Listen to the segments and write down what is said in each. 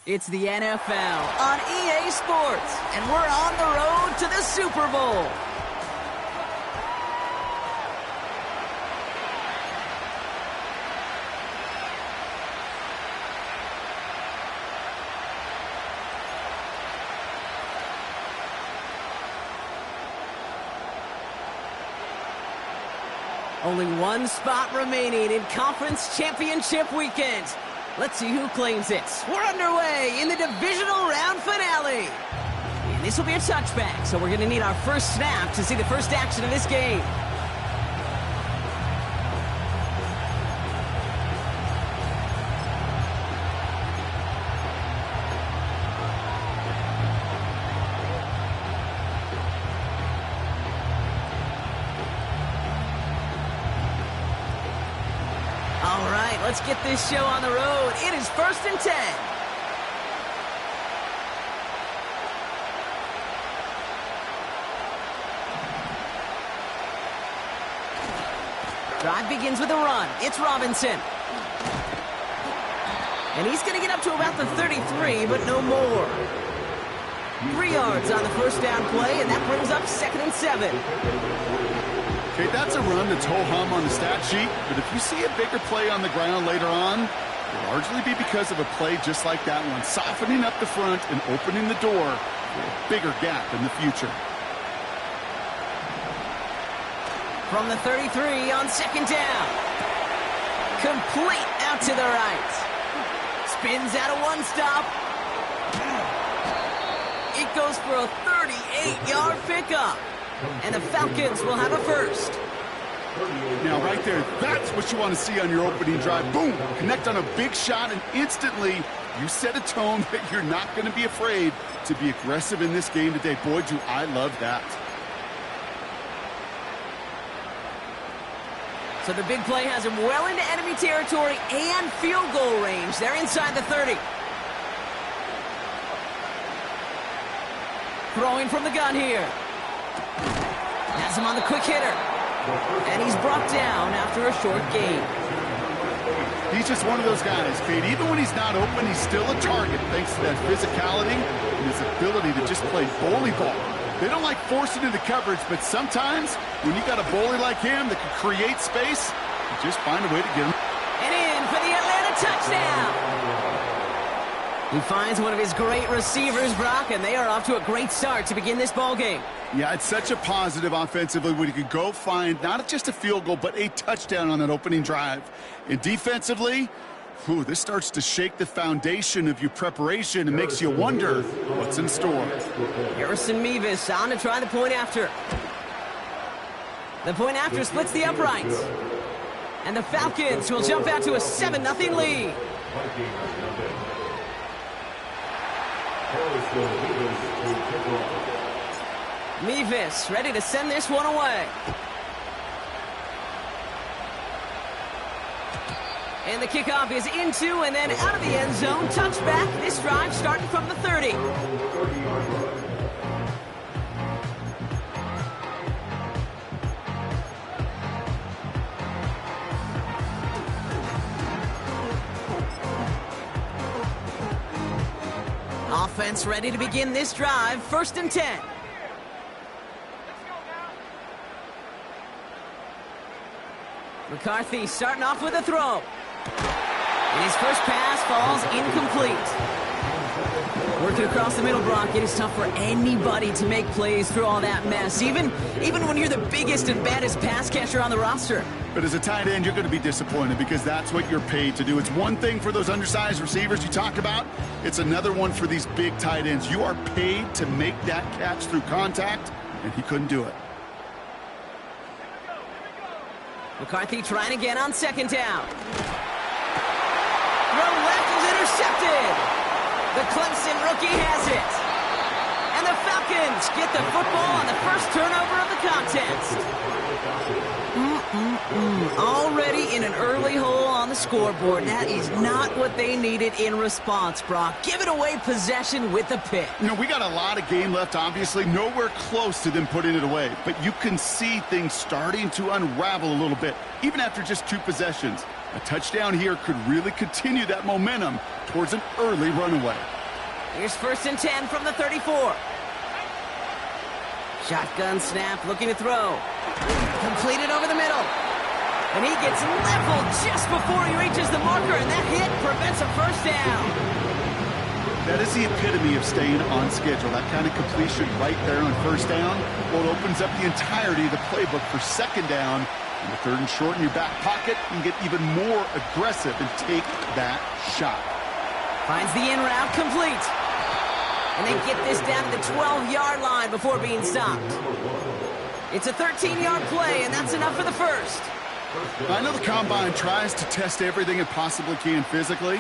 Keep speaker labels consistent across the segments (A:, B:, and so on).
A: It's the NFL on EA Sports, and we're on the road to the Super Bowl. Only one spot remaining in Conference Championship Weekend. Let's see who claims it. We're underway in the divisional round finale. And this will be a touchback, so we're going to need our first snap to see the first action of this game. All right, let's get this show on the road. It is 1st and 10. Drive begins with a run. It's Robinson. And he's going to get up to about the 33, but no more. 3 yards on the first down play, and that brings up 2nd and 7.
B: Okay, that's a run that's ho-hum on the stat sheet, but if you see a bigger play on the ground later on, it'll largely be because of a play just like that one, softening up the front and opening the door for a bigger gap in the future.
A: From the 33 on 2nd down. Complete out to the right. Spins out of one stop. It goes for a 38-yard pickup. And the Falcons will have a first.
B: Now, right there, that's what you want to see on your opening drive. Boom! Connect on a big shot, and instantly you set a tone that you're not going to be afraid to be aggressive in this game today. Boy, do I love that.
A: So the big play has him well into enemy territory and field goal range. They're inside the 30. Throwing from the gun here. Has him on the quick hitter. And he's brought down after a short gain.
B: He's just one of those guys, Kate. Even when he's not open, he's still a target thanks to that physicality and his ability to just play bully ball. They don't like forcing into coverage, but sometimes when you got a bully like him that can create space, you just find a way to get him.
A: And in for the Atlanta touchdown. He finds one of his great receivers, Brock, and they are off to a great start to begin this ball game.
B: Yeah, it's such a positive offensively when you could go find not just a field goal, but a touchdown on that opening drive. And defensively, this starts to shake the foundation of your preparation and makes you wonder what's in store.
A: Harrison Mevis on to try the point after. The point after splits the uprights. And the Falcons will jump out to a 7-0 lead. Mevis ready to send this one away. And the kickoff is into and then out of the end zone. Touchback. This drive starting from the 30. Offense ready to begin this drive. 1st and 10. McCarthy starting off with a throw. And his first pass falls incomplete. Working across the middle, Brock, it is tough for anybody to make plays through all that mess, even when you're the biggest and baddest pass catcher on the roster.
B: But as a tight end, you're going to be disappointed because that's what you're paid to do. It's one thing for those undersized receivers you talked about. It's another one for these big tight ends. You are paid to make that catch through contact, and he couldn't do it.
A: McCarthy trying again on 2nd down. Throw left is intercepted. The Clemson rookie has it. And the Falcons get the football on the first turnover of the contest. Already in an early hole on the scoreboard. That is not what they needed in response, Brock. Giving away possession with the pick.
B: You know, we got a lot of game left, obviously. Nowhere close to them putting it away. But you can see things starting to unravel a little bit, even after just 2 possessions. A touchdown here could really continue that momentum towards an early runaway.
A: Here's 1st and 10 from the 34. Shotgun snap, looking to throw. Completed over the middle. And he gets leveled just before he reaches the marker, and that hit prevents a 1st down.
B: That is the epitome of staying on schedule. That kind of completion right there on 1st down, well, it opens up the entirety of the playbook for 2nd down. And the 3rd and short in your back pocket, you can get even more aggressive and take that shot.
A: Finds the in route, complete. And they get this down to the 12-yard line before being stopped. It's a 13-yard play, and that's enough for the 1st.
B: I know the Combine tries to test everything it possibly can physically,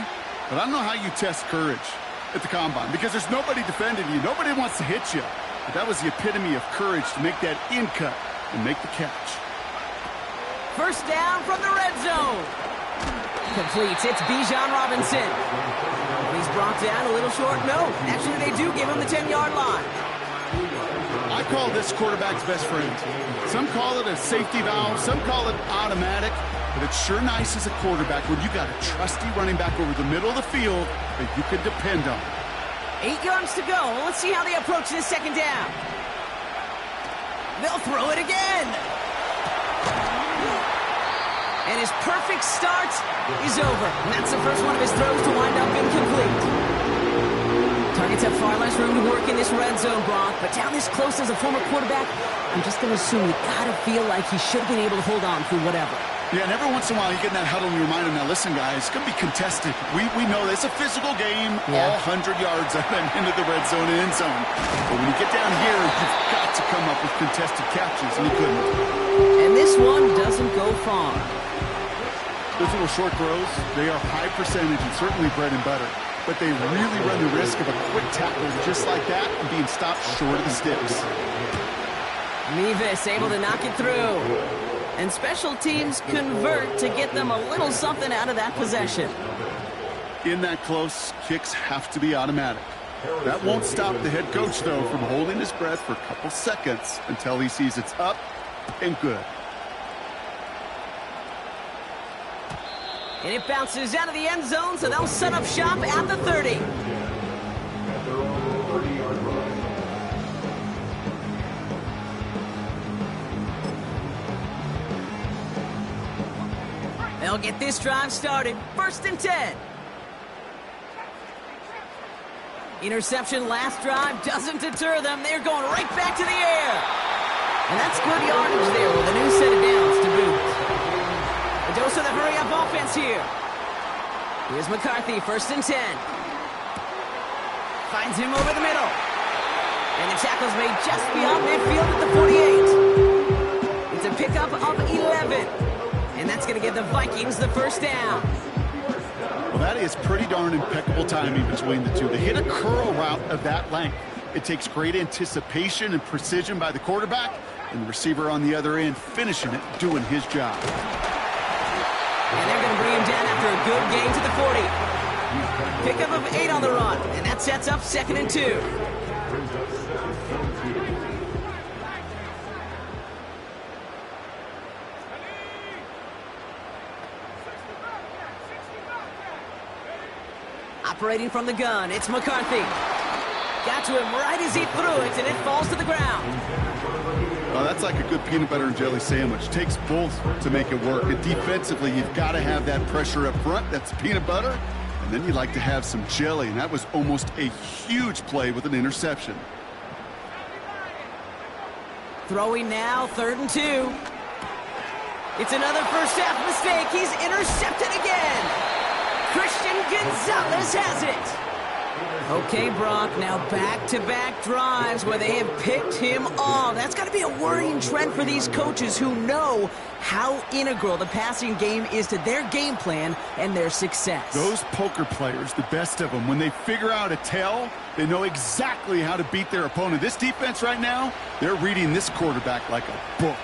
B: but I don't know how you test courage at the Combine, because there's nobody defending you. Nobody wants to hit you. But that was the epitome of courage to make that in cut and make the catch.
A: 1st down from the red zone. Completes. It's Bijan Robinson. He's brought down a little short. No, actually they do give him the 10-yard line.
B: I call this quarterback's best friend. Some call it a safety valve. Some call it automatic. But it's sure nice as a quarterback when you got a trusty running back over the middle of the field that you can depend on.
A: 8 yards to go. Let's see how they approach this 2nd down. They'll throw it again. And his perfect start is over. And that's the first one of his throws to wind up incomplete. Targets have far less room to work in this red zone, Brock. But down this close as a former quarterback, I'm just going to assume you got to feel like he should have been able to hold on through whatever.
B: Yeah, and every once in a while you get in that huddle and you remind them, now listen, guys, it's going to be contested. We know it's a physical game, all 100 yards into the red zone and end zone. But when you get down here, you've got to come up with contested catches, and he couldn't.
A: And this one doesn't go far.
B: Those little short throws, they are high percentage and certainly bread and butter. But they really run the risk of a quick tackle just like that and being stopped short of the sticks.
A: Mevis able to knock it through. And special teams convert to get them a little something out of that possession.
B: In that close, kicks have to be automatic. That won't stop the head coach, though, from holding his breath for a couple seconds until he sees it's up and good.
A: And it bounces out of the end zone, so they'll set up shop at the 30. They'll get this drive started. 1st and 10. Interception last drive doesn't deter them. They're going right back to the air. And that's good yardage there with a new set of downs to boot. A dose of the hurry-up offense here. Here's McCarthy, 1st and 10. Finds him over the middle. And the tackle's made just beyond midfield at the 48. It's a pickup of 11. And that's going to give the Vikings the 1st down.
B: Well, that is pretty darn impeccable timing between the two. To hit a curl route of that length, it takes great anticipation and precision by the quarterback, and the receiver on the other end finishing it, doing his job.
A: And they're going to bring him down after a good gain to the 40. Pickup of 8 on the run, and that sets up 2nd and 2. Operating from the gun, it's McCarthy. Got to him right as he threw it, and it falls to the ground.
B: Well, that's like a good peanut butter and jelly sandwich. Takes both to make it work. And defensively, you've got to have that pressure up front. That's peanut butter. And then you like to have some jelly. And that was almost a huge play with an interception.
A: Throwing now, 3rd and 2. It's another first half mistake. He's intercepted again. Christian Gonzalez has it. Okay, Brock, now back-to-back drives where they have picked him off. That's got to be a worrying trend for these coaches who know how integral the passing game is to their game plan and their success.
B: Those poker players, the best of them, when they figure out a tell, they know exactly how to beat their opponent. This defense right now, they're reading this quarterback like a book.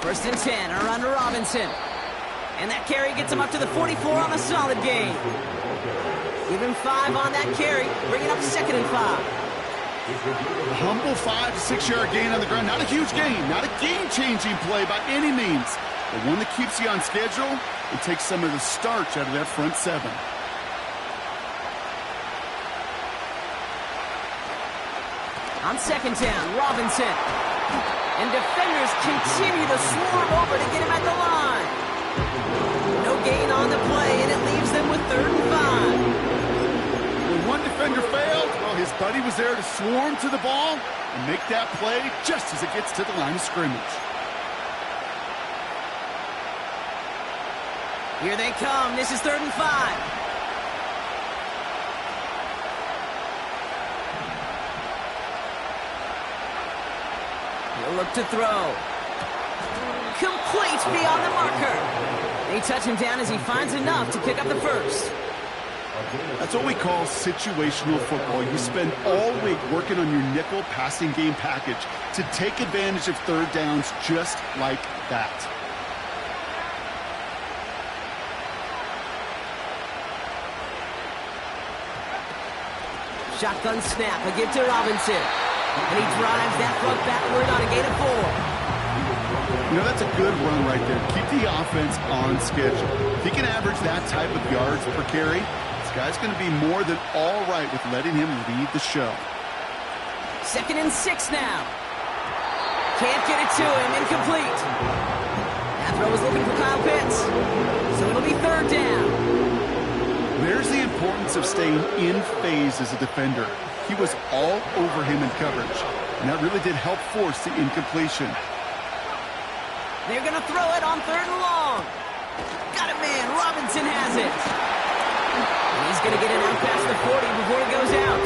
A: First and 10, a run to Robinson. And that carry gets him up to the 44 on a solid gain. Even 5 on that carry, bringing up 2nd and 5.
B: A humble 5 to 6 yard gain on the ground. Not a huge gain, not a game-changing play by any means. but one that keeps you on schedule and takes some of the starch out of that front seven.
A: On second down, Robinson. And defenders continue to swarm over to get him at the line. No gain on the play, and it leaves them with 3rd and 5.
B: When one defender failed, well, his buddy was there to swarm to the ball and make that play just as it gets to the line of scrimmage.
A: Here they come. This is 3rd and 5. He'll look to throw. Complete beyond the marker. They touch him down as he finds enough to pick up the first.
B: That's what we call situational football. You spend all week working on your nickel passing game package to take advantage of 3rd downs just like that.
A: Shotgun snap, a give to Robinson. And he drives that front backward on a gain of 4.
B: You know, that's a good run right there. Keep the offense on schedule. If he can average that type of yards per carry, this guy's going to be more than all right with letting him lead the show.
A: 2nd and 6 now. Can't get it to him. Incomplete. That throw was looking for Kyle Pitts. So it'll be 3rd down.
B: There's the importance of staying in phase as a defender. He was all over him in coverage, and that really did help force the incompletion.
A: They're going to throw it on 3rd and long. Got it, man. Robinson has it. And he's going to get it out past the 40 before it goes out.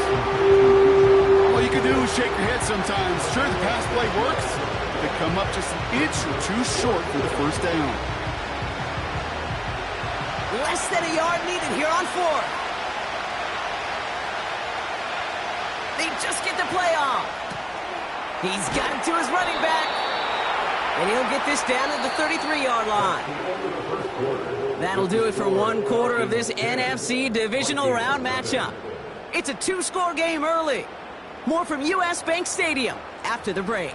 B: All you can do is shake your head sometimes. Sure, the pass play works, but they come up just an inch or two short for the 1st down.
A: Less than a yard needed here on 4th. They just get the play off. He's got it to his running back. And he'll get this down at the 33-yard line. That'll do it for 1 quarter of this NFC divisional round matchup. It's a 2-score game early. More from U.S. Bank Stadium after the break.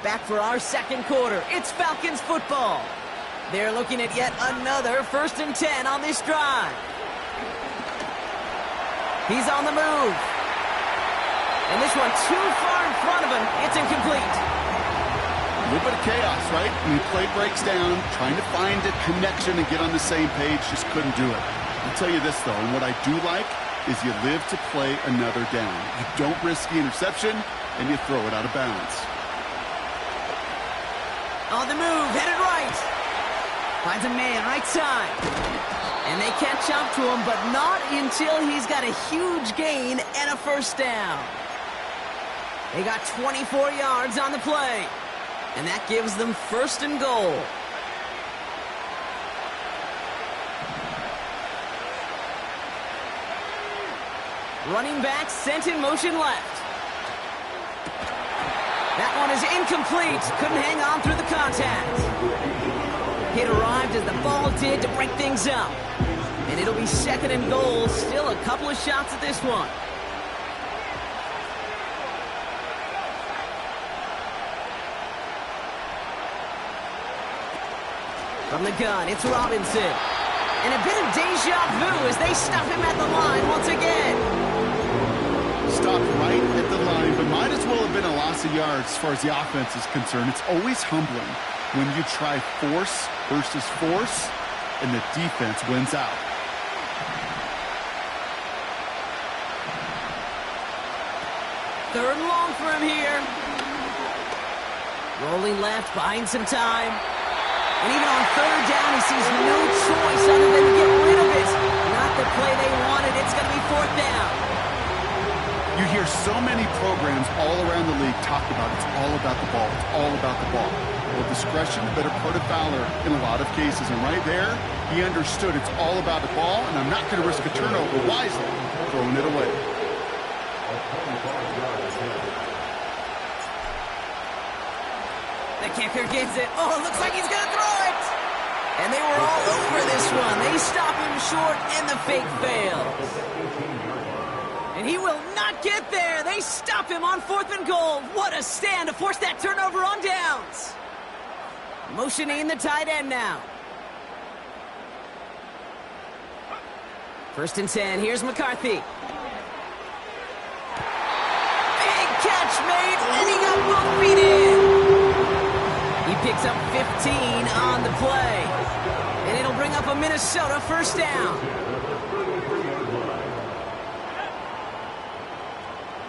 A: Back for our 2nd quarter. It's Falcons football. They're looking at yet another 1st and 10 on this drive. He's on the move. And this one too far in front of him. It's incomplete.
B: A little bit of chaos, right? When the play breaks down, trying to find a connection and get on the same page, just couldn't do it. I'll tell you this, though, and what I do like is you live to play another down. You don't risk the interception, and you throw it out of bounds.
A: On the move, headed right. Finds a man right side. And they catch up to him, but not until he's got a huge gain and a 1st down. They got 24 yards on the play. And that gives them 1st and goal. Running back sent in motion left. That one is incomplete. Couldn't hang on through the contact. It arrived as the ball did to break things up. And it'll be 2nd and goal. Still a couple of shots at this one. From the gun, it's Robinson. And a bit of deja vu as they stop him at the line once again.
B: Stopped right at the line, but might as well have been a loss of yards as far as the offense is concerned. It's always humbling when you try force versus force, and the defense wins out.
A: Third and long for him here. Rolling left, buying some time. And even on 3rd down, he sees no choice other than to get rid of it. Not the play they wanted. It's going to be 4th down.
B: You hear so many programs all around the league talk about it's all about the ball. It's all about the ball. Well, discretion, the better part of valor in a lot of cases. And right there, he understood it's all about the ball, and I'm not going to risk a turnover wisely, throwing it away. The
A: kicker gets it. Oh, it looks like he's going to throw it. And they were all over this one. They stop him short, and the fake fails. And he will not get there. They stop him on 4th and goal. What a stand to force that turnover on downs. Motioning the tight end now. 1st and 10. Here's McCarthy. Big catch made, and he got both feet in. He picks up 15 on the play. And it'll bring up a Minnesota 1st down.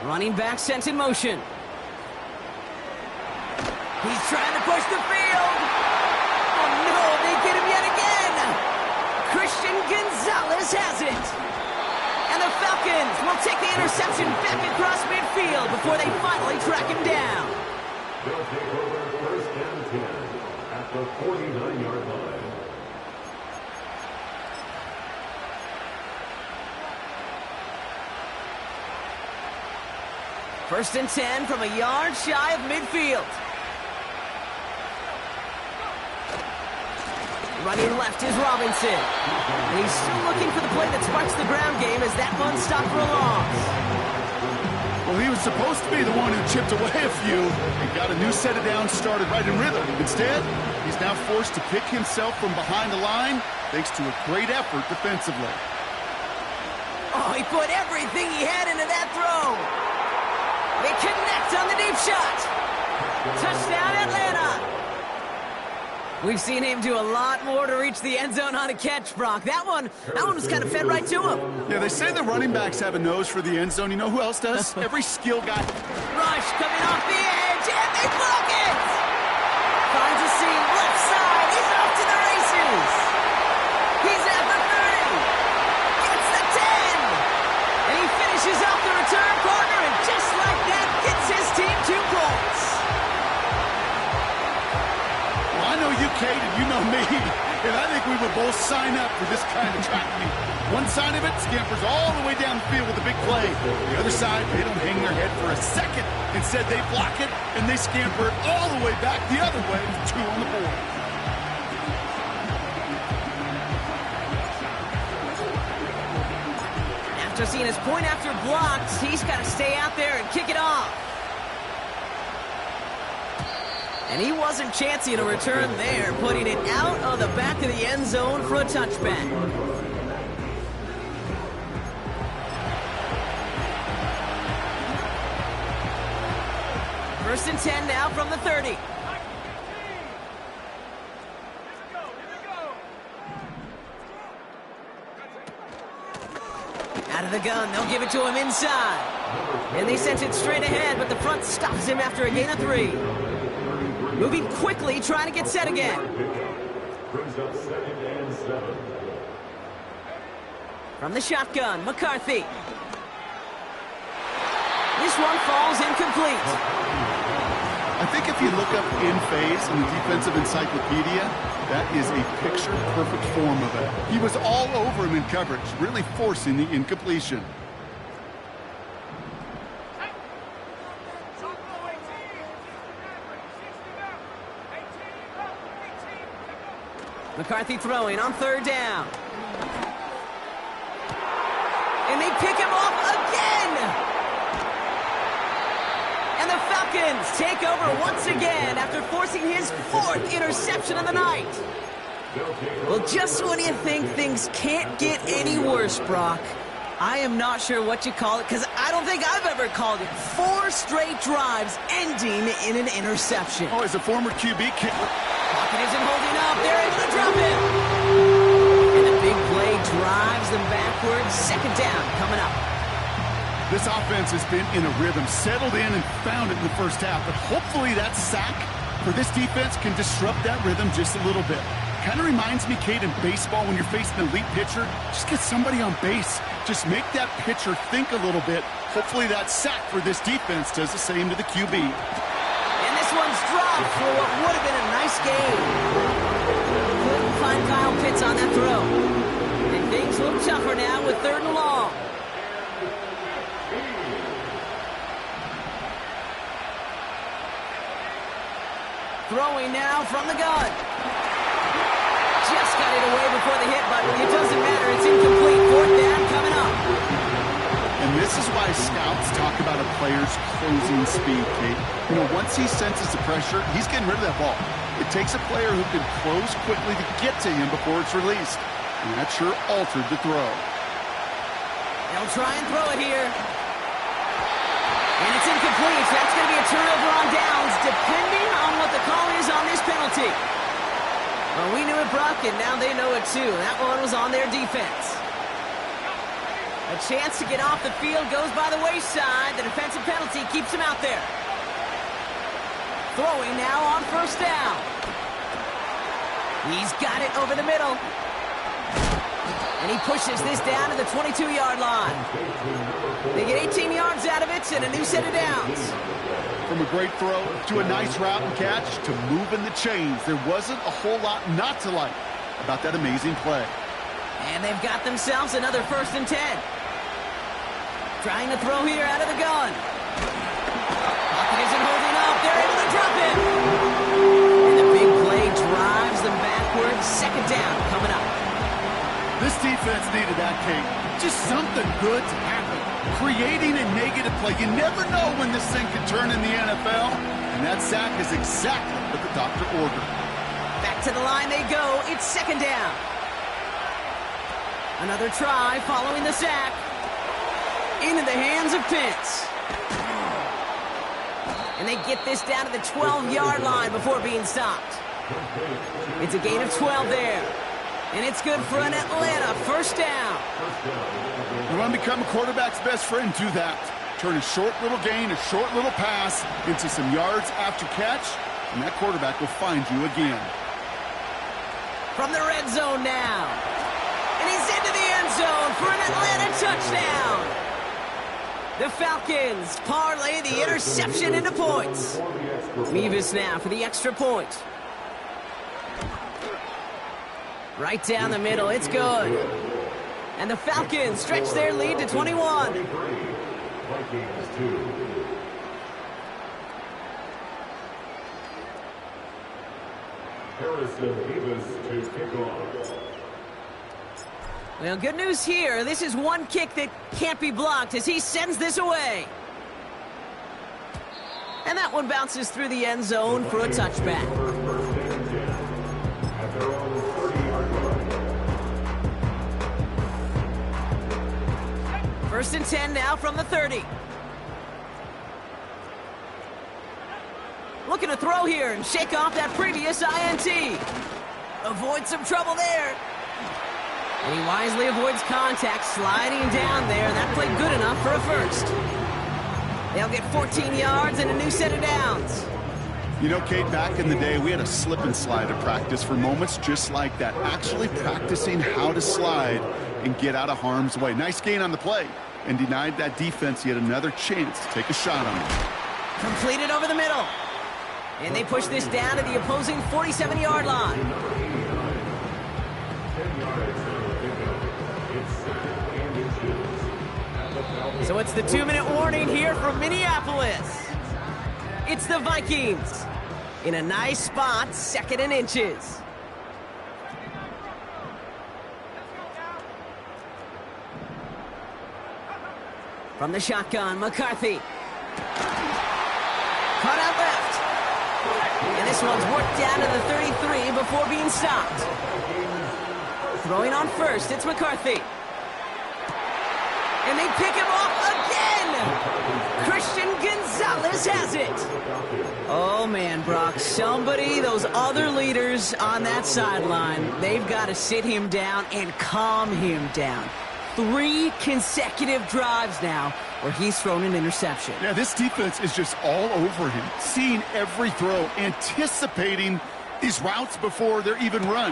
A: Running back sent in motion. He's trying to push the field. Oh no, they get him yet again. Christian Gonzalez has it. And the Falcons will take the interception back across midfield before they finally track him down.
C: They'll take over 1st and 10 at the 49-yard line.
A: 1st and 10 from a yard shy of midfield. Running left is Robinson. And he's still looking for the play that sparks the ground game as that one stopped for a loss.
B: Well, he was supposed to be the one who chipped away a few and got a new set of downs started right in rhythm. Instead, he's now forced to pick himself from behind the line thanks to a great effort defensively.
A: Oh, he put everything he had into that throw. They connect on the deep shot. Touchdown, Atlanta. We've seen him do a lot more to reach the end zone on a catch, Brock. That one was kind of fed right to him.
B: Yeah, they say the running backs have a nose for the end zone. You know who else does? Every skill guy.
A: Rush coming off the edge, and they block it. Finds a seam left side. He's off to the races. He's at the 30. Gets the 10. And he finishes off the return corner, and just like that, gets his team 2 points.
B: I know you, Kate, and you know me, and I think we would both sign up for this kind of track meet. One side of it scampers all the way down the field with a big play. The other side, they don't hang their head for a second. Instead, they block it, and they scamper it all the way back the other way with 2 on the board.
A: After seeing his point after blocked, he's got to stay out there and kick it off. And he wasn't chancing a return there, putting it out of the back of the end zone for a touchback. First and 10 now from the 30. Out of the gun, they'll give it to him inside. And they sent it straight ahead, but the front stops him after a gain of 3. Moving quickly, trying to get set again.
C: Brings up 2nd and 7.
A: From the shotgun, McCarthy. This one falls incomplete.
B: I think if you look up in phase in the defensive encyclopedia, that is a picture-perfect form of it. He was all over him in coverage, really forcing the incompletion.
A: McCarthy throwing on 3rd down. And they pick him off again! And the Falcons take over once again after forcing his 4th interception of the night. Well, just when you think things can't get any worse, Brock, I am not sure what you call it, because I don't think I've ever called it 4 straight drives ending in an interception.
B: Oh, as a former QB kicker.
A: Pocket isn't holding up. They're able to drop him. And the big play drives them backwards. 2nd down coming up.
B: This offense has been in a rhythm, settled in and found it in the first half. But hopefully that sack for this defense can disrupt that rhythm just a little bit. Kind of reminds me, Kate, in baseball when you're facing an elite pitcher, just get somebody on base. Just make that pitcher think a little bit. Hopefully that sack for this defense does the same to the QB.
A: And this one's dropped for what would have been a nice game. Couldn't find Kyle Pitts on that throw. And things look tougher now with 3rd and long. Throwing now from the gun. just got it away before the hit button. It doesn't matter. It's incomplete. Fourth down coming up.
B: And this is why scouts talk about a player's closing speed, Kate. You know, once he senses the pressure, he's getting rid of that ball. It takes a player who can close quickly to get to him before it's released. And that sure altered the throw.
A: They'll try and throw it here. And it's incomplete. That's going to be a turnover on downs, depending on what the call is on this penalty. Well, we knew it, Brock, and now they know it too. That one was on their defense. A chance to get off the field goes by the wayside. The defensive penalty keeps him out there. Throwing now on first down. He's got it over the middle. And he pushes this down to the 22-yard line. They get 18 yards out of it and a new set of downs.
B: From a great throw to a nice route and catch to moving the chains, there wasn't a whole lot not to like about that amazing play.
A: And they've got themselves another 1st and 10. Trying to throw here out of the gun. Pocket isn't holding up. They're able to drop it. And the big play drives them backwards. 2nd down coming up.
B: This defense needed that, Kate. Just something good to happen. Creating a negative play. You never know when this thing can turn in the NFL. And that sack is exactly what the doctor ordered.
A: Back to the line they go. It's 2nd down. Another try following the sack. Into the hands of Pitts. And they get this down to the 12-yard line before being stopped. It's a gain of 12 there. And it's good for an Atlanta 1st down.
B: You want to become a quarterback's best friend, do that. Turn a short little gain, a short little pass into some yards after catch, and that quarterback will find you again.
A: From the red zone now. And he's into the end zone for an Atlanta touchdown. The Falcons parlay the interception into points. Mevis now for the extra point. Right down the middle, it's good. And the Falcons stretch their lead to 21.
C: Vikings 2. Harrison Davis to kick off.
A: Well, good news here. This is one kick that can't be blocked as he sends this away. And that one bounces through the end zone for a touchback.
C: At their own 30-yard line.
A: 1st and 10 now from the 30. Looking to throw here and shake off that previous INT. Avoid some trouble there. And he wisely avoids contact, sliding down there. That played good enough for a 1st. They'll get 14 yards and a new set of downs.
B: You know, Kate, back in the day, we had a slip and slide at practice for moments just like that. Actually practicing how to slide and get out of harm's way. Nice gain on the play and denied that defense yet another chance to take a shot on it.
A: Completed over the middle. And they push this down to the opposing 47-yard line. So it's the 2-minute warning here from Minneapolis. It's the Vikings in a nice spot, 2nd and inches. From the shotgun, McCarthy. Caught out left. And this one's worked down to the 33 before being stopped. Throwing on 1st, it's McCarthy. And they pick him off again! Christian Gonzalez has it! Oh man, Brock, those other leaders on that sideline, they've got to sit him down and calm him down. 3 consecutive drives now where he's thrown an interception.
B: Yeah, this defense is just all over him, seeing every throw, anticipating these routes before they're even run.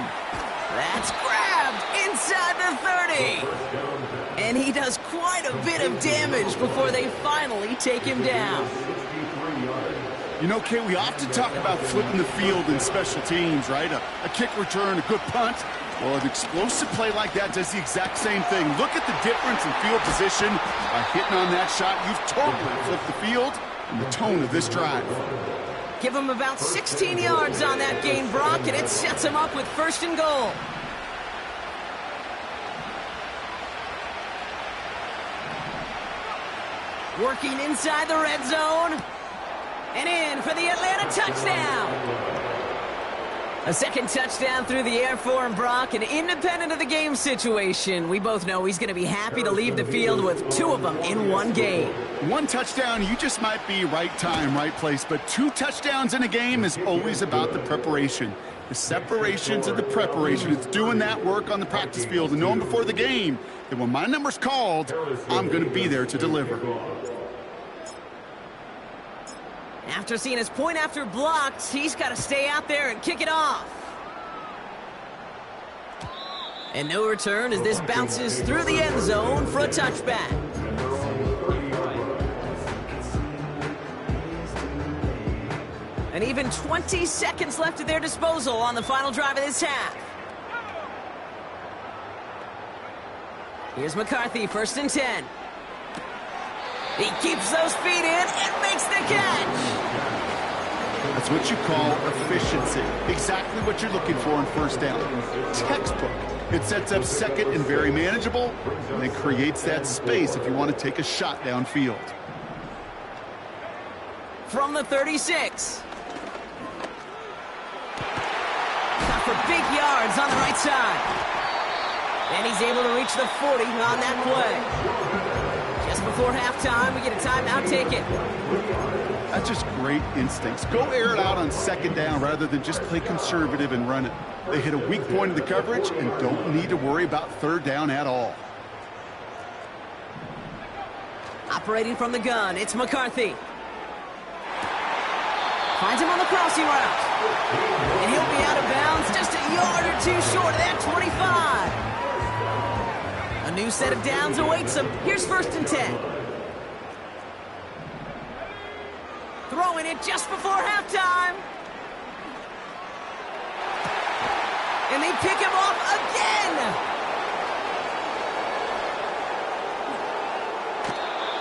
A: That's grabbed inside the 30. And he does quite a bit of damage before they finally take him down.
B: You know, Kay, we often talk about flipping the field in special teams, right? A kick return, a good punt. Well, an explosive play like that does the exact same thing. Look at the difference in field position. By hitting on that shot, you've totally flipped the field and the tone of this drive.
A: Give him about 16 yards on that gain, Brock, and it sets him up with 1st and goal. Working inside the red zone. And in for the Atlanta touchdown. A second touchdown through the air for him, Brock, and independent of the game situation, we both know he's going to be happy to leave the field with 2 of them in one game.
B: 1 touchdown, you just might be right time, right place, but 2 touchdowns in a game is always about the preparation. The separations and the preparation. It's doing that work on the practice field and knowing before the game that when my number's called, I'm going to be there to deliver.
A: After seeing his point after blocked, he's got to stay out there and kick it off. And no return as this bounces through the end zone for a touchback. And even 20 seconds left at their disposal on the final drive of this half. Here's McCarthy, 1st and 10. He keeps those feet in and makes the catch.
B: That's what you call efficiency. Exactly what you're looking for in 1st down. Textbook. It sets up 2nd and very manageable, and it creates that space if you want to take a shot downfield.
A: From the 36. Got for big yards on the right side. And he's able to reach the 40 on that play. Just before halftime, we get a timeout. Take it.
B: That's just great instincts. Go air it out on 2nd down rather than just play conservative and run it. They hit a weak point in the coverage and don't need to worry about 3rd down at all.
A: Operating from the gun, it's McCarthy. Finds him on the crossing route. And he'll be out of bounds just a yard or 2 short of that 25. A new set of downs awaits him. Here's 1st and 10. Throwing it just before halftime. And they pick him off again.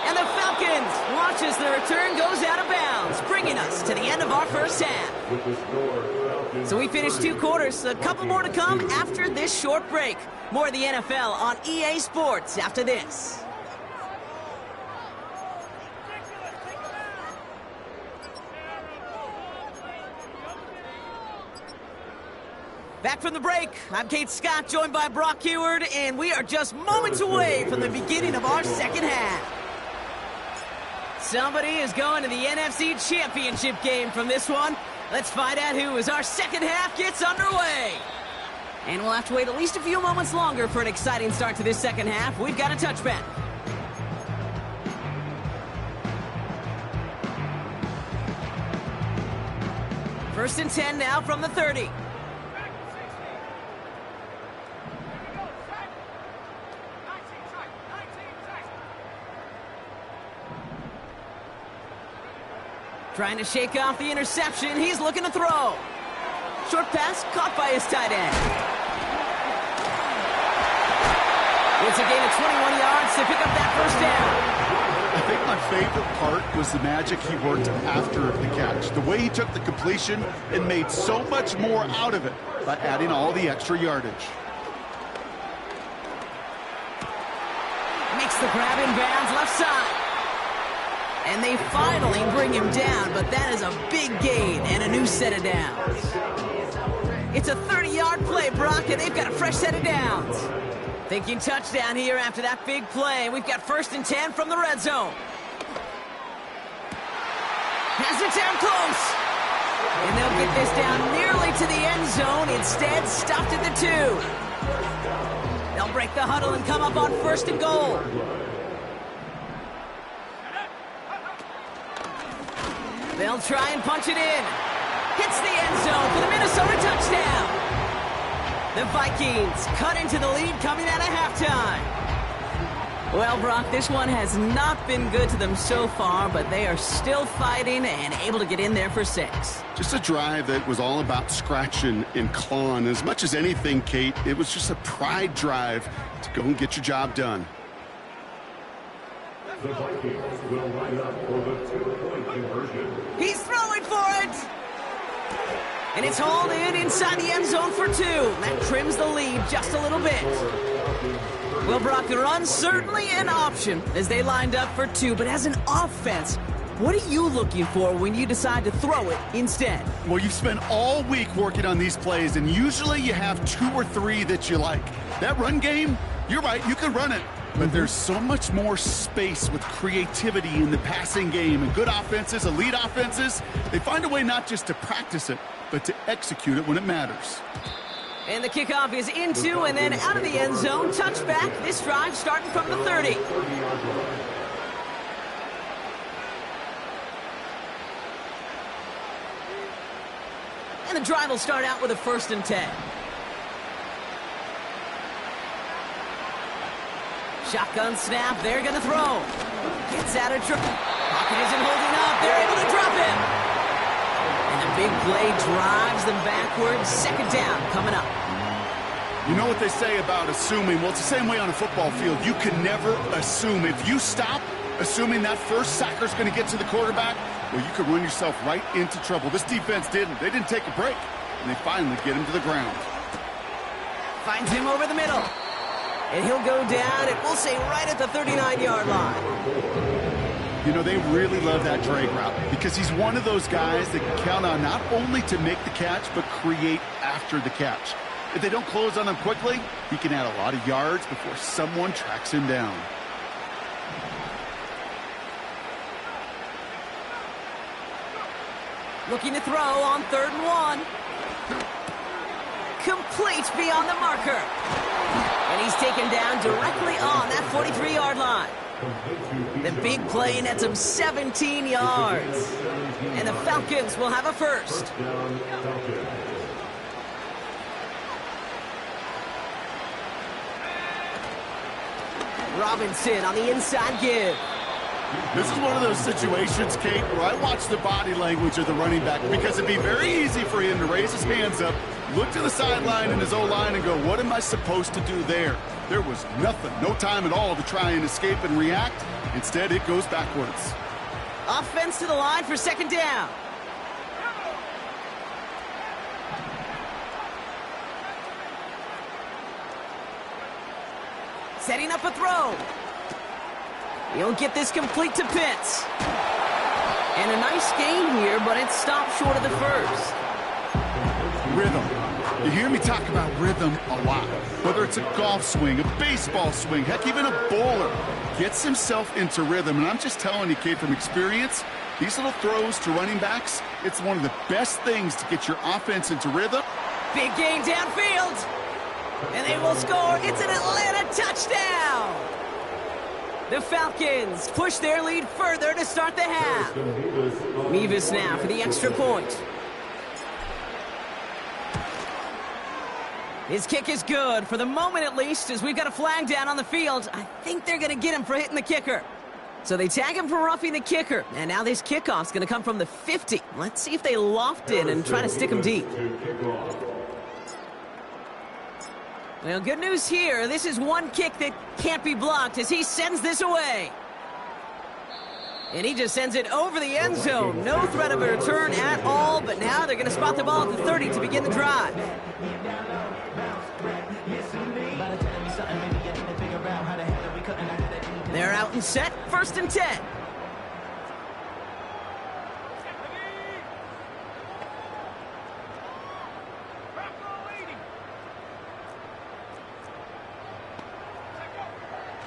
A: And the Falcons watch as the return goes out of bounds, bringing us to the end of our 1st half. So we finished 2 quarters, a couple more to come after this short break. More of the NFL on EA Sports after this. Back from the break, I'm Kate Scott, joined by Brock Huard, and we are just moments away from the beginning of our 2nd half. Somebody is going to the NFC Championship game from this one. Let's find out who as our 2nd half gets underway. And we'll have to wait at least a few moments longer for an exciting start to this 2nd half. We've got a touchback. First and 10 now from the 30. Trying to shake off the interception. He's looking to throw. Short pass caught by his tight end. It's a gain of 21 yards to pick up that 1st down.
B: I think my favorite part was the magic he worked after the catch. The way he took the completion and made so much more out of it by adding all the extra yardage.
A: Makes the grab in bounds left side. And they finally bring him down, but that is a big gain and a new set of downs. It's a 30-yard play, Brock, and they've got a fresh set of downs. Thinking touchdown here after that big play. We've got 1st and 10 from the red zone. Has it down close. And they'll get this down nearly to the end zone. Instead, stopped at the 2. They'll break the huddle and come up on 1st and goal. They'll try and punch it in. Hits the end zone for the Minnesota touchdown. The Vikings cut into the lead coming out of halftime. Well, Brock, this one has not been good to them so far, but they are still fighting and able to get in there for 6.
B: Just a drive that was all about scratching and clawing. As much as anything, Kate, it was just a pride drive to go and get your job done.
C: The Vikings will line up for the 2-point conversion.
A: He's throwing for it! And it's hauled in inside the end zone for 2. That trims the lead just a little bit. Well, Brock, the run's certainly an option as they lined up for two, but as an offense, what are you looking for when you decide to throw it instead?
B: Well, you've spent all week working on these plays, and usually you have 2 or 3 that you like. That run game, you're right, you can run it. But there's so much more space with creativity in the passing game. And good offenses, elite offenses, they find a way not just to practice it, but to execute it when it matters.
A: And the kickoff is into and then out of the end zone. Touchback. This drive starting from the 30. And the drive will start out with a 1st and 10. Shotgun snap. They're going to throw. Gets out of trouble. Pocket isn't holding up. They're able to drop him. And the big play drives them backwards. 2nd down coming up.
B: You know what they say about assuming? Well, it's the same way on a football field. You can never assume. If you stop assuming that first sacker's going to get to the quarterback, well, you could run yourself right into trouble. This defense didn't. They didn't take a break, and they finally get him to the ground.
A: Finds him over the middle. And he'll go down, and we'll say right at the 39-yard line.
B: You know, they really love that drag route because he's one of those guys that can count on not only to make the catch, but create after the catch. If they don't close on him quickly, he can add a lot of yards before someone tracks him down.
A: Looking to throw on 3rd and 1. Complete beyond the marker. And he's taken down directly on that 43-yard line. The big play nets him 17 yards. And the Falcons will have a 1st. Robinson on the inside give.
B: This is one of those situations, Kate, where I watch the body language of the running back because it'd be very easy for him to raise his hands up, look to the sideline in his O-line and go, what am I supposed to do there? There was nothing, no time at all to try and escape and react. Instead, it goes backwards.
A: Offense to the line for 2nd down. Setting up a throw. He'll get this complete to Pitts. And a nice gain here, but it's stopped short of the 1st.
B: Rhythm. You hear me talk about rhythm a lot. Whether it's a golf swing, a baseball swing, heck, even a bowler gets himself into rhythm. And I'm just telling you, Kate, from experience, these little throws to running backs, it's one of the best things to get your offense into rhythm.
A: Big gain downfield. And they will score. It's an Atlanta touchdown. The Falcons push their lead further to start the half. Mevis now for the extra point. His kick is good, for the moment at least, as we've got a flag down on the field. I think they're going to get him for hitting the kicker. So they tag him for roughing the kicker. And now this kickoff's going to come from the 50. Let's see if they loft it and try to stick him deep. Well, good news here. This is one kick that can't be blocked as he sends this away. And he just sends it over the end zone. No threat of a return at all, but now they're going to spot the ball at the 30 to begin the drive. They're out and set. 1st and 10.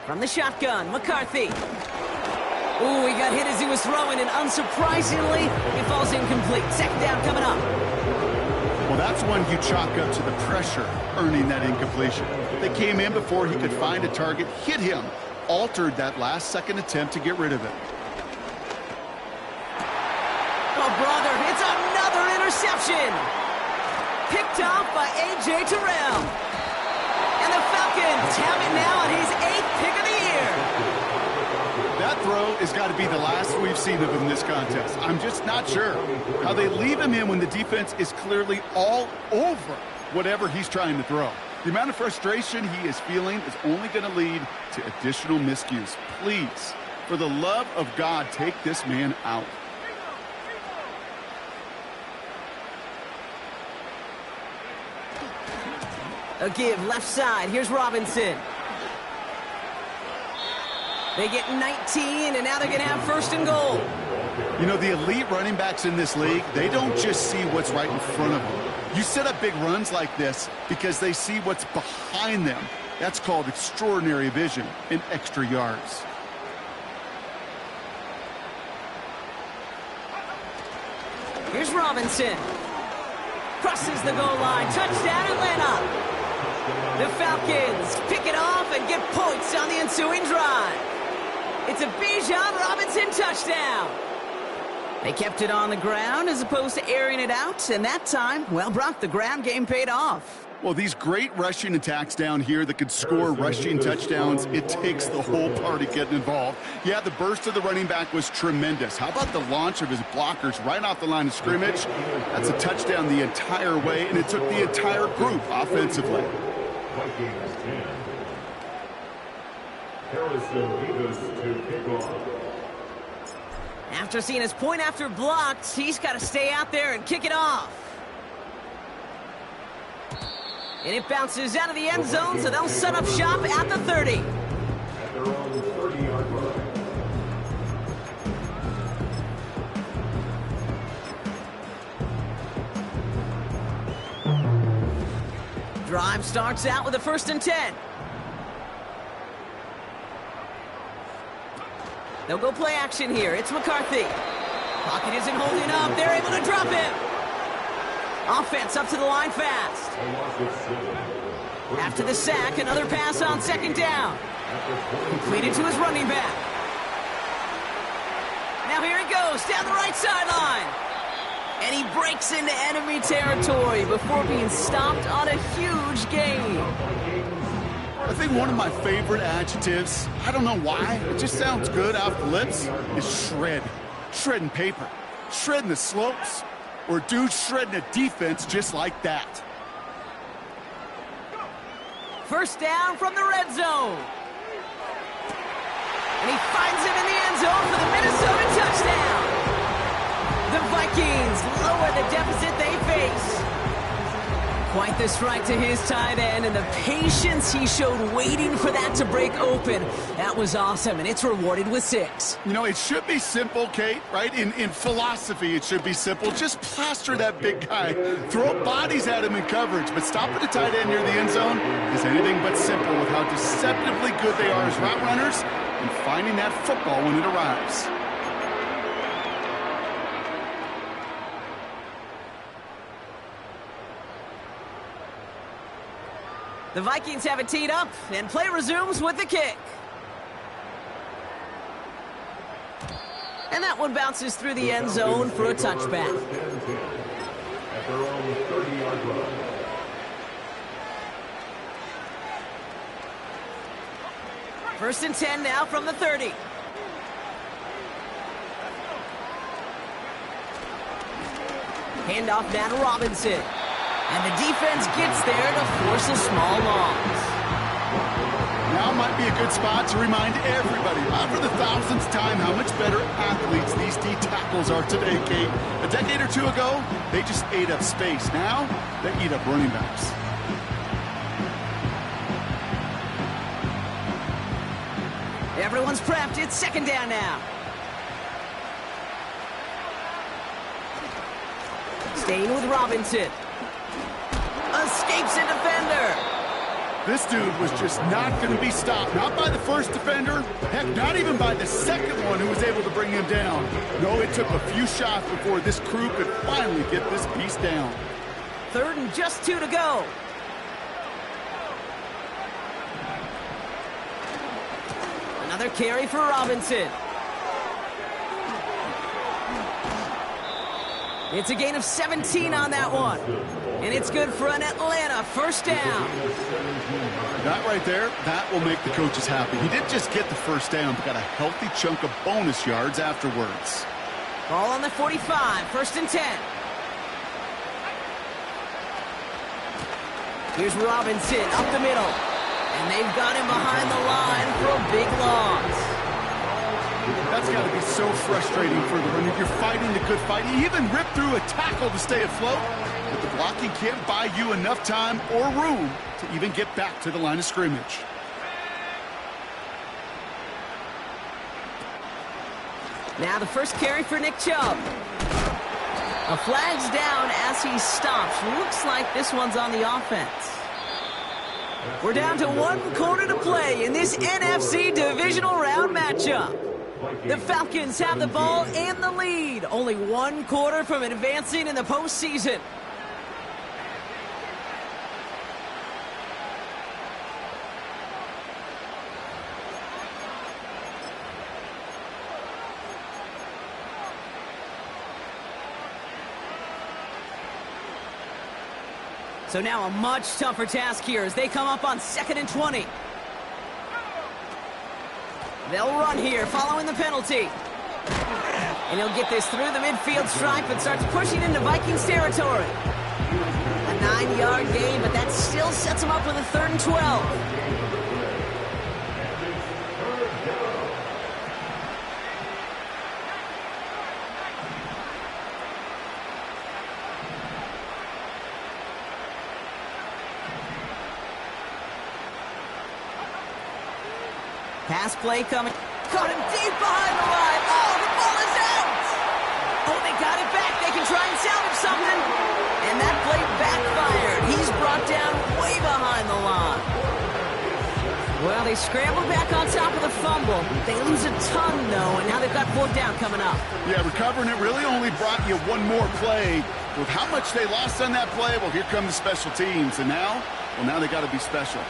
A: From the shotgun, McCarthy. Ooh, he got hit as he was throwing, and unsurprisingly, he falls incomplete. 2nd down coming up.
B: Well, that's one you chalk up to the pressure earning that incompletion. They came in before he could find a target, hit him, altered that last-second attempt to get rid of it.
A: Oh, brother, it's another interception. Picked off by A.J. Terrell. And the Falcons have it now on his 8th pick of the year.
B: That throw has got to be the last we've seen of him this contest. I'm just not sure how they leave him in when the defense is clearly all over whatever he's trying to throw. The amount of frustration he is feeling is only going to lead to additional miscues. Please, for the love of God, take this man out.
A: A give left side. Here's Robinson. They get 19, and now they're going to have first and goal.
B: You know, the elite running backs in this league, they don't just see what's right in front of them. You set up big runs like this because they see what's behind them. That's called extraordinary vision and extra yards.
A: Here's Robinson. Crosses the goal line. Touchdown, Atlanta. The Falcons pick it off and get points on the ensuing drive. It's a Bijan Robinson touchdown. They kept it on the ground as opposed to airing it out, and that time, well, Brock, the ground game paid off.
B: Well, these great rushing attacks down here that could score rushing touchdowns, it takes the whole party getting involved. Yeah, the burst of the running back was tremendous. How about the launch of his blockers right off the line of scrimmage? That's a touchdown the entire way, and it took the entire group offensively.
C: Vikings 10. Harrison Davis to kick off.
A: After seeing his point after blocked, he's got to stay out there and kick it off. And it bounces out of the end zone, so they'll set up shop at the 30.
C: At their own 30-yard line.
A: Drive starts out with a 1st and 10. They'll go play action here. It's McCarthy. Pocket isn't holding up. They're able to drop him. Offense up to the line fast. After the sack, another pass on 2nd down. Completed to his running back. Now here he goes down the right sideline. And he breaks into enemy territory before being stopped on a huge gain.
B: I think one of my favorite adjectives, I don't know why, it just sounds good off the lips, is shred. Shredding paper. Shredding the slopes. Or dude shredding a defense just like that.
A: 1st down from the red zone. And he finds him in the end zone for the Minnesota touchdown. The Vikings lower the deficit they face. Quite the strike to his tight end, and the patience he showed waiting for that to break open. That was awesome, and it's rewarded with 6.
B: You know, it should be simple, Kate, right? In philosophy, it should be simple. Just plaster that big guy. Throw bodies at him in coverage, but stopping the tight end near the end zone is anything but simple with how deceptively good they are as route runners and finding that football when it arrives.
A: The Vikings have it teed up, and play resumes with the kick. And that one bounces through the end zone for a touchback.
C: At their own 30-yard line.
A: First and 10 now from the 30. Handoff now to Robinson. And the defense gets there to force a small loss.
B: Now might be a good spot to remind everybody, for the 1000th time, how much better athletes these D tackles are today, Kate. A decade or two ago, they just ate up space. Now, they eat up running backs.
A: Everyone's prepped. It's 2nd down now. Staying with Robinson. Escapes a defender.
B: This dude was just not going to be stopped. Not by the first defender. Heck, not even by the second one who was able to bring him down. No, it took a few shots before this crew could finally get this piece down.
A: 3rd and just 2 to go. Another carry for Robinson. It's a gain of 17 on that one. And it's good for an Atlanta 1st down.
B: That right there, that will make the coaches happy. He didn't just get the 1st down, but got a healthy chunk of bonus yards afterwards.
A: Ball on the 45, 1st and 10. Here's Robinson up the middle. And they've got him behind the line for a big loss.
B: That's got to be so frustrating for the runner. You're fighting the good fight. You even rip through a tackle to stay afloat, but the blocking can't buy you enough time or room to even get back to the line of scrimmage.
A: Now the first carry for Nick Chubb. A flag's down as he stops. Looks like this one's on the offense. We're down to 1 quarter to play in this NFC divisional round matchup. The Falcons have the ball and the lead. Only 1 quarter from advancing in the postseason. So now a much tougher task here as they come up on 2nd and 20. They'll run here following the penalty. And he'll get this through the midfield stripe and starts pushing into Vikings territory. A 9-yard gain, but that still sets him up with a 3rd and 12. Pass play coming. Caught him deep behind the line. Oh, the ball is out. Oh, they got it back. They can try and salvage something. And that play backfired. He's brought down way behind the line. Well, they scrambled back on top of the fumble. They lose a ton, though, and now they've got 4th down coming up.
B: Yeah, recovering it really only brought you one more play. With how much they lost on that play, well, here come the special teams. And now, well, now they got to be special.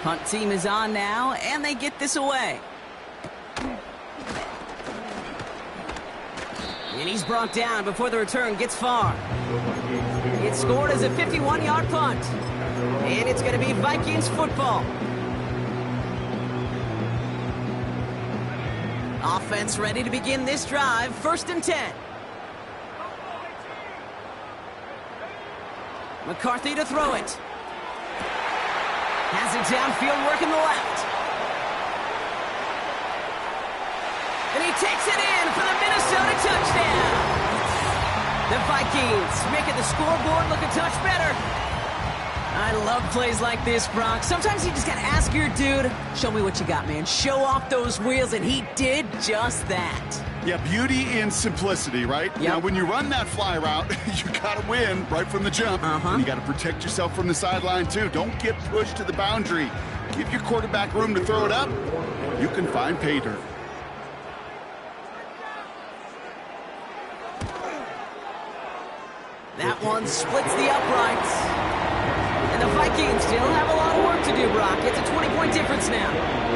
A: Punt team is on now, and they get this away. And he's brought down before the return gets far. It's scored as a 51-yard punt. And it's going to be Vikings football. Offense ready to begin this drive. 1st and 10. McCarthy to throw it. Has it downfield, working the left. And he takes it in for the Minnesota touchdown. The Vikings making the scoreboard look a touch better. I love plays like this, Brock. Sometimes you just got to ask your dude, show me what you got, man. Show off those wheels, and he did just that.
B: Yeah, beauty in simplicity, right?
A: Yep.
B: Now, when you run that fly route, you got to win right from the jump. And you got to protect yourself from the sideline, too. Don't get pushed to the boundary. Give your quarterback room to throw it up. You can find pay dirt.
A: That one splits the uprights. And the Vikings still have a lot of work to do, Brock. It's a 20-point difference now.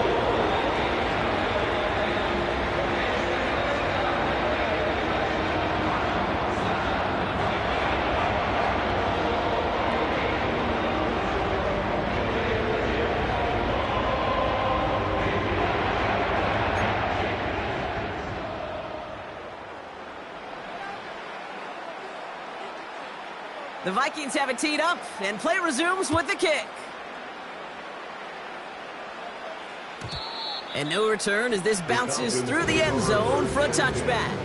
A: The Vikings have it teed up, and play resumes with the kick. And no return as this bounces through the end zone for a touchback.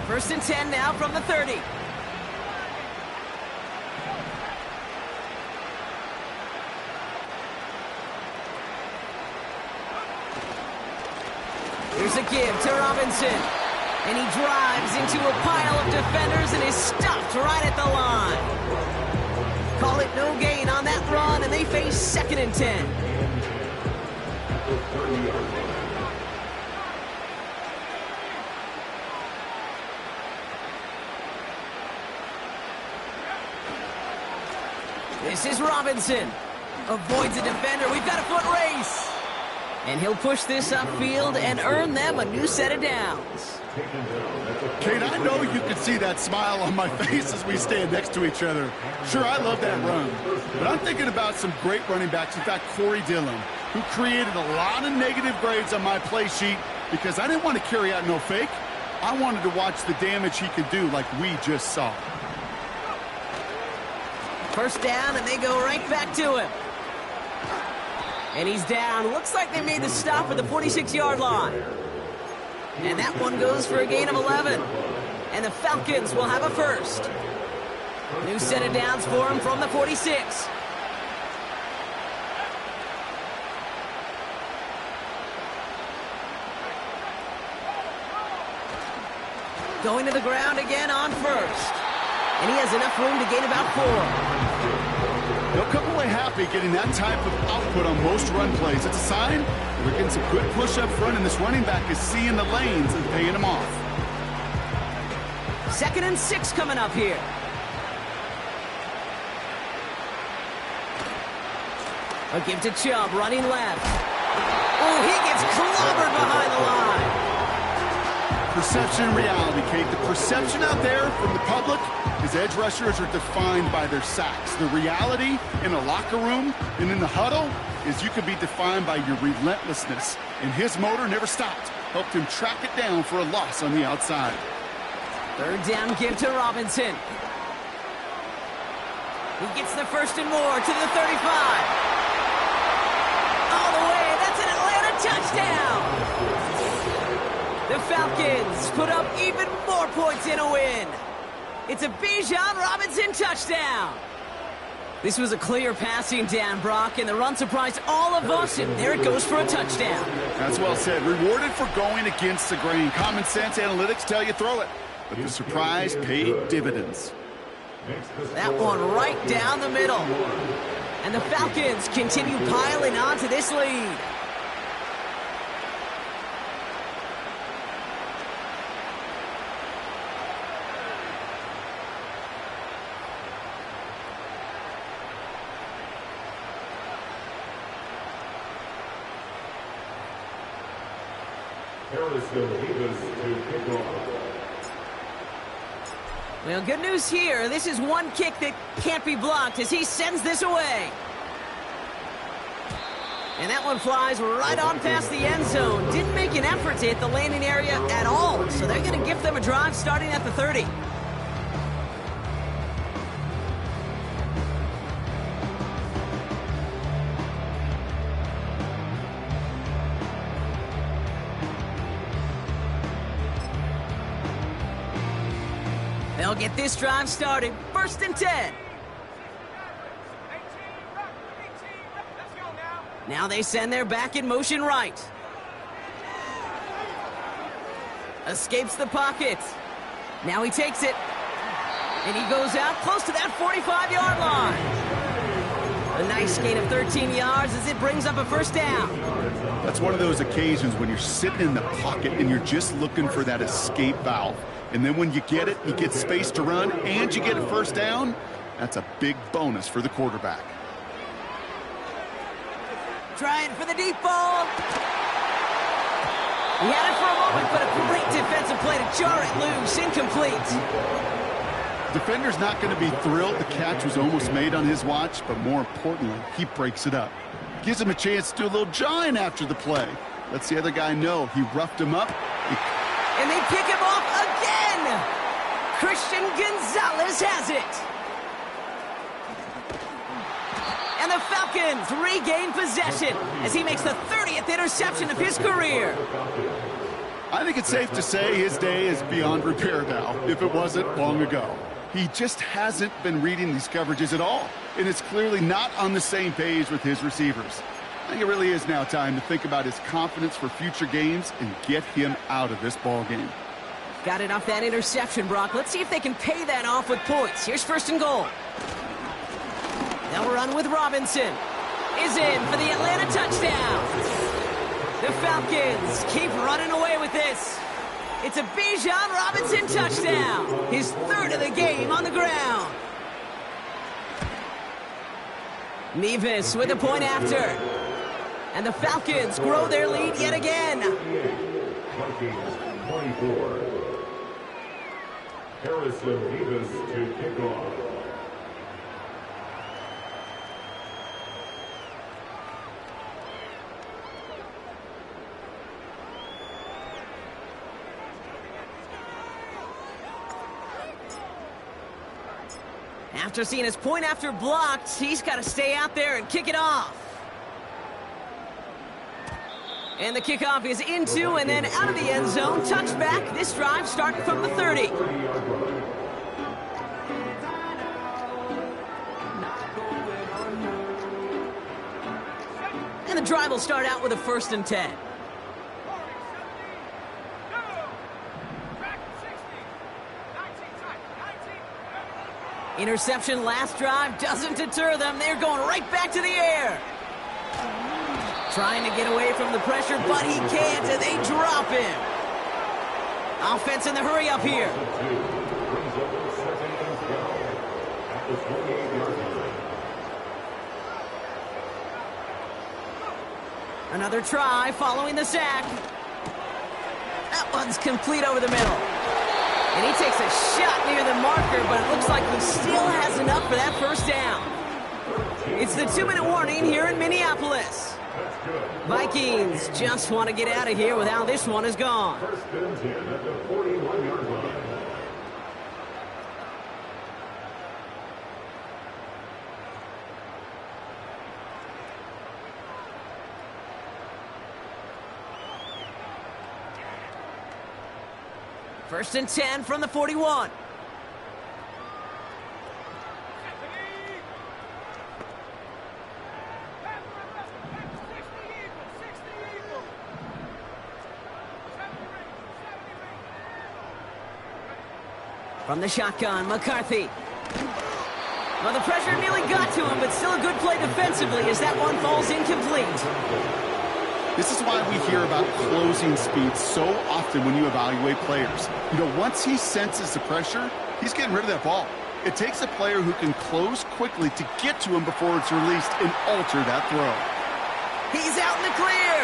A: First and 10 now from the 30. Here's a give to Robinson. And he drives into a pile of defenders and is stopped right at the line. Call it no gain on that run, and they face 2nd and 10. This is Robinson. Avoids a defender. We've got a foot race. And he'll push this upfield and earn them a new set of downs.
B: Kate, I know you can see that smile on my face as we stand next to each other. Sure, I love that run. But I'm thinking about some great running backs. In fact, Corey Dillon, who created a lot of negative grades on my play sheet because I didn't want to carry out no fake. I wanted to watch the damage he could do like we just saw. First down, and they go right back to him.
A: And he's down. Looks like they made the stop at the 46-yard line. And that one goes for a gain of 11. And the Falcons will have a first. New set of downs for him from the 46. Going to the ground again on first. And he has enough room to gain about 4.
B: They'll come away happy getting that type of output on most run plays. It's a sign they're getting some good push up front, and this running back is seeing the lanes and paying them off.
A: 2nd and 6 coming up here. A give to Chubb, running left. Oh, he gets clobbered behind the line.
B: Perception and reality, Kate. The perception out there from the public is edge rushers are defined by their sacks. The reality in a locker room and in the huddle is you can be defined by your relentlessness. And his motor never stopped. Helped him track it down for a loss on the outside.
A: 3rd down give to Robinson. He gets the 1st and more to the 35. All the way, that's an Atlanta touchdown! The Falcons put up even more points in a win. It's a Bijan Robinson touchdown. This was a clear passing down, Brock, and the run surprised all of us, and there it goes for a touchdown.
B: That's well said. Rewarded for going against the grain. Common sense analytics tell you throw it, but the surprise paid dividends.
A: That one right down the middle. And the Falcons continue piling on to this lead. Well, good news here. This is one kick that can't be blocked as he sends this away. And that one flies right on past the end zone. Didn't make an effort to hit the landing area at all, so they're going to give them a drive starting at the 30. They'll get this drive started. 1st and 10. Now they send their back in motion right. Escapes the pocket. Now he takes it. And he goes out close to that 45-yard line. A nice gain of 13 yards as it brings up a 1st down.
B: That's one of those occasions when you're sitting in the pocket and you're just looking for that escape valve. And then when you get it, you get space to run, and you get a 1st down. That's a big bonus for the quarterback.
A: Trying for the deep ball. He had it for a moment, but a great defensive play to jar it loose. Incomplete.
B: Defender's not going to be thrilled the catch was almost made on his watch, but more importantly, he breaks it up. Gives him a chance to do a little jawing after the play. Lets the other guy know he roughed him up.
A: And they pick him off again. Christian Gonzalez has it. And the Falcons regain possession as he makes the 30th interception of his career.
B: I think it's safe to say his day is beyond repair now, if it wasn't long ago. He just hasn't been reading these coverages at all, and it's clearly not on the same page with his receivers. I think it really is now time to think about his confidence for future games and get him out of this ball game.
A: Got it off that interception, Brock. Let's see if they can pay that off with points. Here's 1st and goal. They'll run with Robinson. Is in for the Atlanta touchdown. The Falcons keep running away with this. It's a Bijan Robinson touchdown. His 3rd of the game on the ground. Nevis with a point after. And the Falcons grow their lead yet again.
C: 24. Harrison Nevis to kick off.
A: After seeing his point after blocked, he's got to stay out there and kick it off. And the kickoff is into and then out of the end zone. Touchback. This drive starting from the 30. And the drive will start out with a 1st and 10. Interception last drive doesn't deter them. They're going right back to the air. Trying to get away from the pressure, but he can't, and they drop him. Offense in the hurry up here. Another try following the sack. That one's complete over the middle. And he takes a shot near the marker, but it looks like he still has enough for that 1st down. It's the 2-minute warning here in Minneapolis. Vikings just want to get out of here with how this one is gone.
C: 1st and 10 at the 41-yard line.
A: First and 10 from the 41. From the shotgun, McCarthy. Well, the pressure nearly got to him, but still a good play defensively as that one falls incomplete.
B: This is why we hear about closing speed so often when you evaluate players. You know, once he senses the pressure, he's getting rid of that ball. It takes a player who can close quickly to get to him before it's released and alter that throw.
A: He's out in the clear.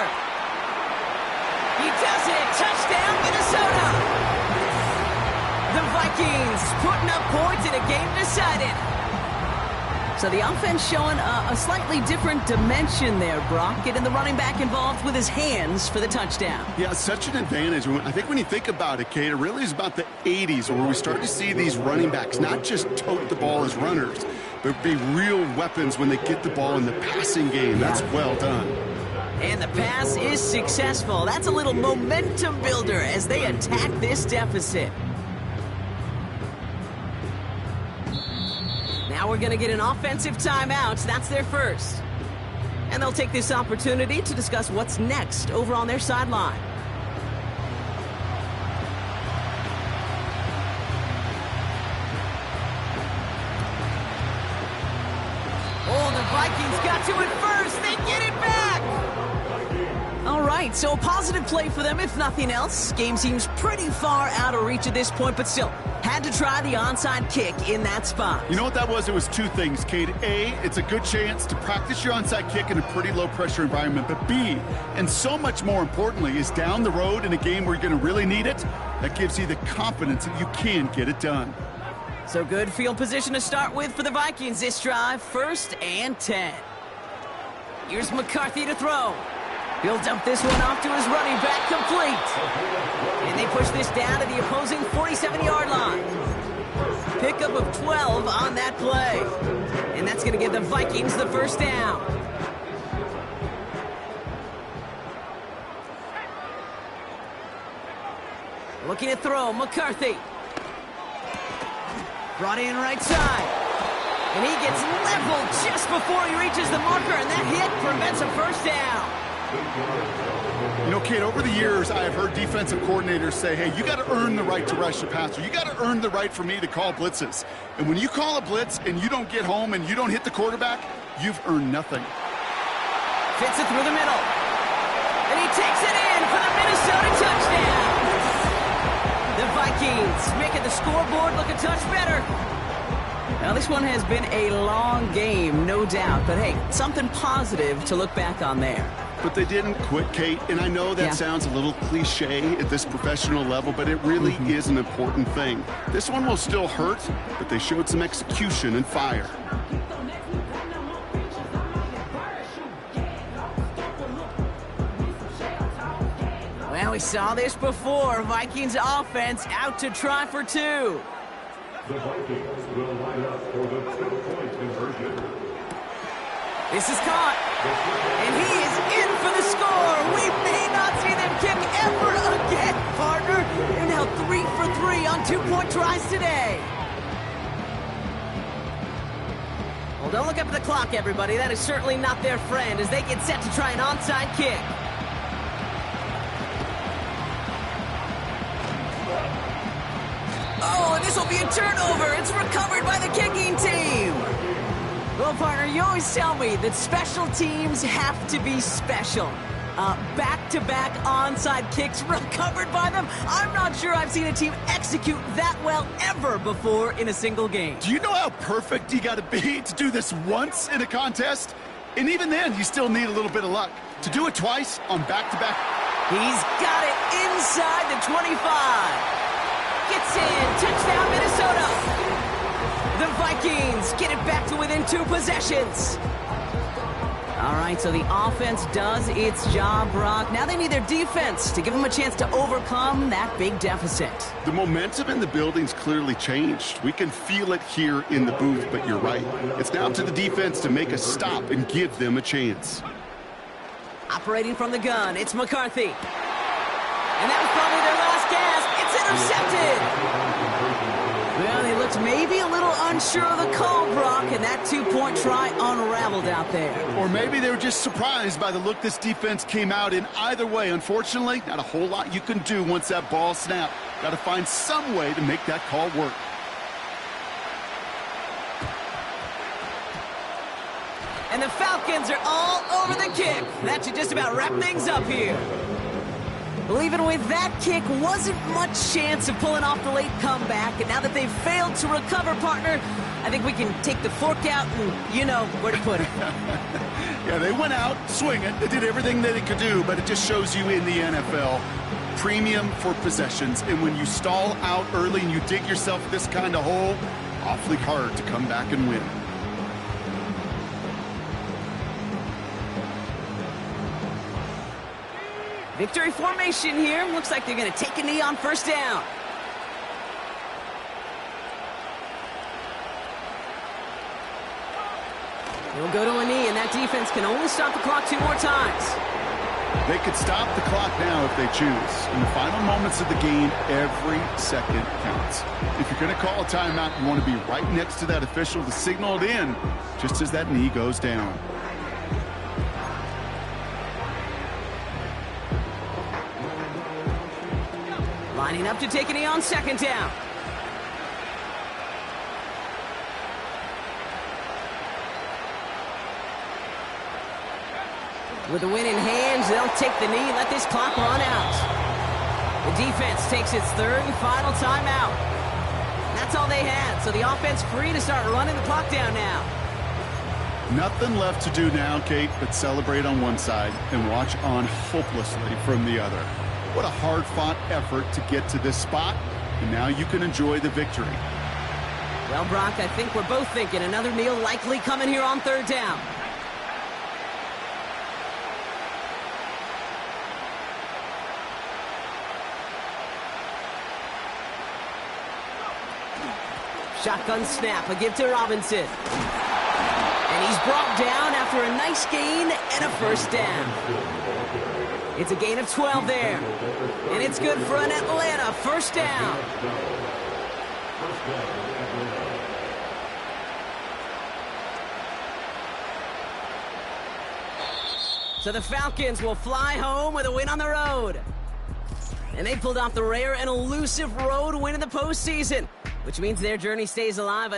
A: He does it. Touchdown, Minnesota. The Vikings putting up points in a game decided. So the offense showing a slightly different dimension there, Brock. Getting the running back involved with his hands for the touchdown.
B: Yeah, such an advantage. I think when you think about it, Kate, it really is about the 80s where we start to see these running backs not just tote the ball as runners, but be real weapons when they get the ball in the passing game. That's well done.
A: And the pass is successful. That's a little momentum builder as they attack this deficit. Now we're going to get an offensive timeout. That's their first. And they'll take this opportunity to discuss what's next over on their sideline. Oh, the Vikings got to it first. They get it back. All right, so a positive play for them, if nothing else. Game seems pretty far out of reach at this point, but still, had to try the onside kick in that spot.
B: You know what that was? It was two things, Kate. A, it's a good chance to practice your onside kick in a pretty low-pressure environment. But B, and so much more importantly, is down the road in a game where you're going to really need it, that gives you the confidence that you can get it done.
A: So good field position to start with for the Vikings this drive. 1st and 10. Here's McCarthy to throw. He'll dump this one off to his running back, complete. And they push this down to the opposing 47-yard line. Pickup of 12 on that play. And that's going to give the Vikings the 1st down. Looking to throw, McCarthy. Brought in right side. And he gets leveled just before he reaches the marker, and that hit prevents a 1st down.
B: You know, Kate, over the years, I have heard defensive coordinators say, hey, you got to earn the right to rush the passer. You got to earn the right for me to call blitzes. And when you call a blitz and you don't get home and you don't hit the quarterback, you've earned nothing.
A: Fits it through the middle. And he takes it in for the Minnesota touchdown. The Vikings making the scoreboard look a touch better. Now, this one has been a long game, no doubt. But, hey, something positive to look back on there.
B: But they didn't quit, Kate, and I know that sounds a little cliche at this professional level, but it really is an important thing. This one will still hurt, but they showed some execution and fire.
A: Well, we saw this before. Vikings offense out to try for 2.
C: The Vikings will line up for the 2-point conversion.
A: This is caught. And he is in for the score. We may not see them kick ever again, partner. They're now 3 for 3 on 2-point tries today. Well, don't look up at the clock, everybody. That is certainly not their friend as they get set to try an onside kick. Oh, and this will be a turnover. It's recovered by the kicking team. Well, partner, you always tell me that special teams have to be special. Back-to-back onside kicks recovered by them. I'm not sure I've seen a team execute that well ever before in a single game.
B: Do you know how perfect you got to be to do this once in a contest? And even then, you still need a little bit of luck. To do it twice on back-to-back.
A: He's got it inside the 25. Gets in. Touchdown, Minnesota. The Vikings get it back to within 2 possessions. All right, so the offense does its job, Brock. Now they need their defense to give them a chance to overcome that big deficit.
B: The momentum in the building's clearly changed. We can feel it here in the booth, but you're right. It's now to the defense to make a stop and give them a chance.
A: Operating from the gun, it's McCarthy. And that was probably their last gasp. It's intercepted. Well, they looked maybe a little unsure of the call, Brock, and that 2-point try unraveled out there.
B: Or maybe they were just surprised by the look this defense came out in. Either way, unfortunately, not a whole lot you can do once that ball snapped. Got to find some way to make that call work.
A: And the Falcons are all over the kick. That should just about wrap things up here. Well, even with that kick, wasn't much chance of pulling off the late comeback. And now that they've failed to recover, partner, I think we can take the fork out and you know where to put it.
B: Yeah, they went out swinging. They did everything that it could do, but it just shows you in the NFL, premium for possessions. And when you stall out early and you dig yourself this kind of hole, awfully hard to come back and win.
A: Victory formation here. Looks like they're going to take a knee on first down. He'll go to a knee, and that defense can only stop the clock 2 more times.
B: They could stop the clock now if they choose. In the final moments of the game, every second counts. If you're going to call a timeout, you want to be right next to that official to signal it in just as that knee goes down.
A: Lining up to take a knee on second down. With the win in hand, they'll take the knee and let this clock run out. The defense takes its 3rd and final timeout. That's all they had, so the offense free to start running the clock down now.
B: Nothing left to do now, Kate, but celebrate on one side and watch on hopelessly from the other. What a hard-fought effort to get to this spot, and now you can enjoy the victory.
A: Well, Brock, I think we're both thinking another kneel likely coming here on 3rd down. Shotgun snap, a give to Robinson. And he's brought down after a nice gain and a first down. It's a gain of 12 there. And it's good for an Atlanta first down. So the Falcons will fly home with a win on the road. And they pulled off the rare and elusive road win in the postseason, which means their journey stays alive.